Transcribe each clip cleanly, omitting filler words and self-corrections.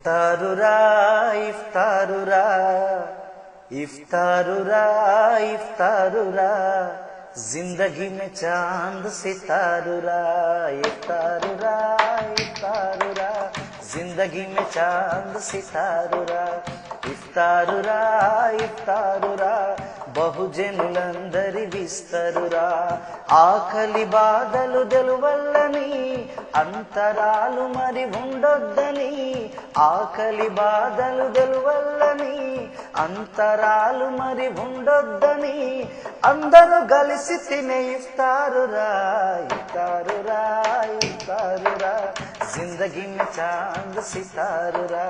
ఇఫ్తారురా ఇఫ్తారురా ఇఫ్తారురా ఇఫ్తారురా जिंदगी में चांद सितारुरा इफ्तारुरा इफ्तारुरा जिंदगी में चांद सितारुरा इफ्तारुरा इफ्तारुरा బహుజనులందరి విస్తరురా ఆకలి బాధలు తెలువల్లని అంతరాలు మరి ఉండొద్దని ఆకలి బాధలు తెలువల్లని అంతరాలు మరి ఉండొద్దని అందరూ కలిసి తినే ఇఫ్తారురా ఇఫ్తారురా ఇఫ్తారురా जिंदगी में चांद सितारुरा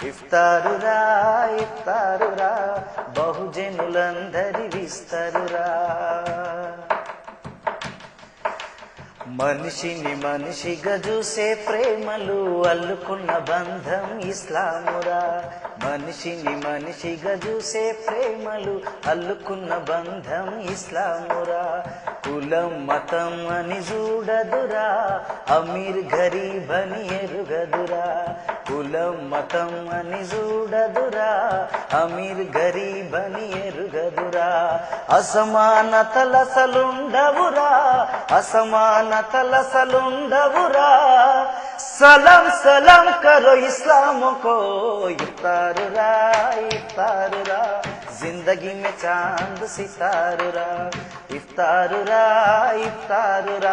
इफ्तारुरा इफ्तारुरा బహుజనులందరి విస్తరురా మనిషిని మనిషిగా చూసే ప్రేమలు అల్లుకున్న బంధం ఇస్లామురా మనిషిని మనిషిగా చూసే ప్రేమలు అల్లుకున్న బంధం ఇస్లామురా కులం మతం అని చూడదురా అమీర్ గరీబ్ అని ఎరుగదురా కులం మతం అని చూడదురా అమీర్ గరీబ్ అని ఎరుగదురా అసమానతలసలుండవురా అసమానతలసలుండవురా సలాం సలాం కరో ఇస్లాం కో ఇఫ్తారురా ఇఫ్తారురా जिंदगी में चांद सितारुरा इफ्तारुरा इफ्तारुरा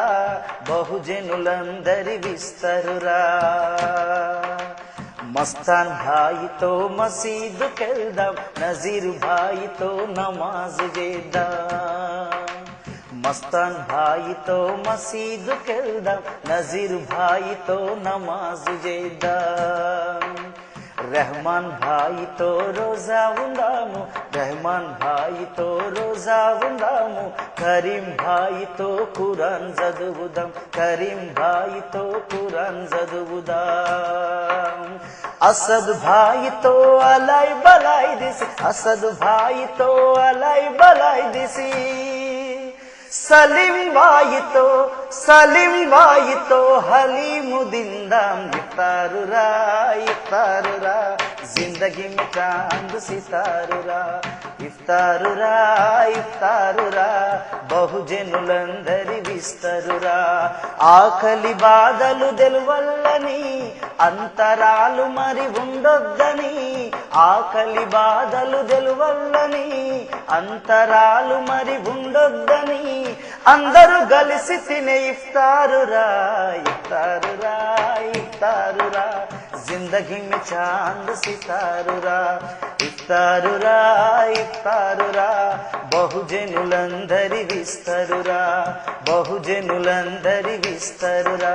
బహుజనులందరి విస్తరురా మస్తాన్ భాయితో మసీదుకెళ్దాం నజీర్ భాయితో నమాజ్ చేద్దాం మస్తాన్ భాయితో మసీదుకెళ్దాం నజీర్ భాయితో నమాజ్ చేద్దాం रहमान भाई तो रोजा ఉందాము रहमान भाई तो रोजा ఉందాము करीम भाई तो कुरान చదువుదాం करीम भाई तो कुरान చదువుదాం असद भाई तो అలై బలై దిసి असद भाई तो అలై బలై దిసి సలీం భాయి తో హలీము దిందాం ఇఫ్తారురా ఇఫ్తారురా जिंदगी में चांद सितारुरा इफ्तारुरा इफ्तारुरा బహుజనులందరి విస్తరురా ఆకలి బాధలు తెలువల్లని అంతరాలు మరి ఉండొద్దని ఆకలి బాధలు తెలువల్లని అంతరాలు మరి ఉండొద్దని అందరూ కలిసి తినే ఇఫ్తారురా ఇఫ్తారురా ఇఫ్తారురా जिंदगी में चांद सितारुरा इफ्तारुरा इफ्तारुरा బహుజనులందరి విస్తరురా బహుజనులందరి విస్తరురా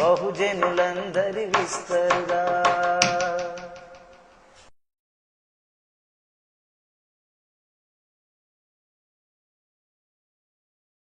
బహుజనులందరి విస్తరురా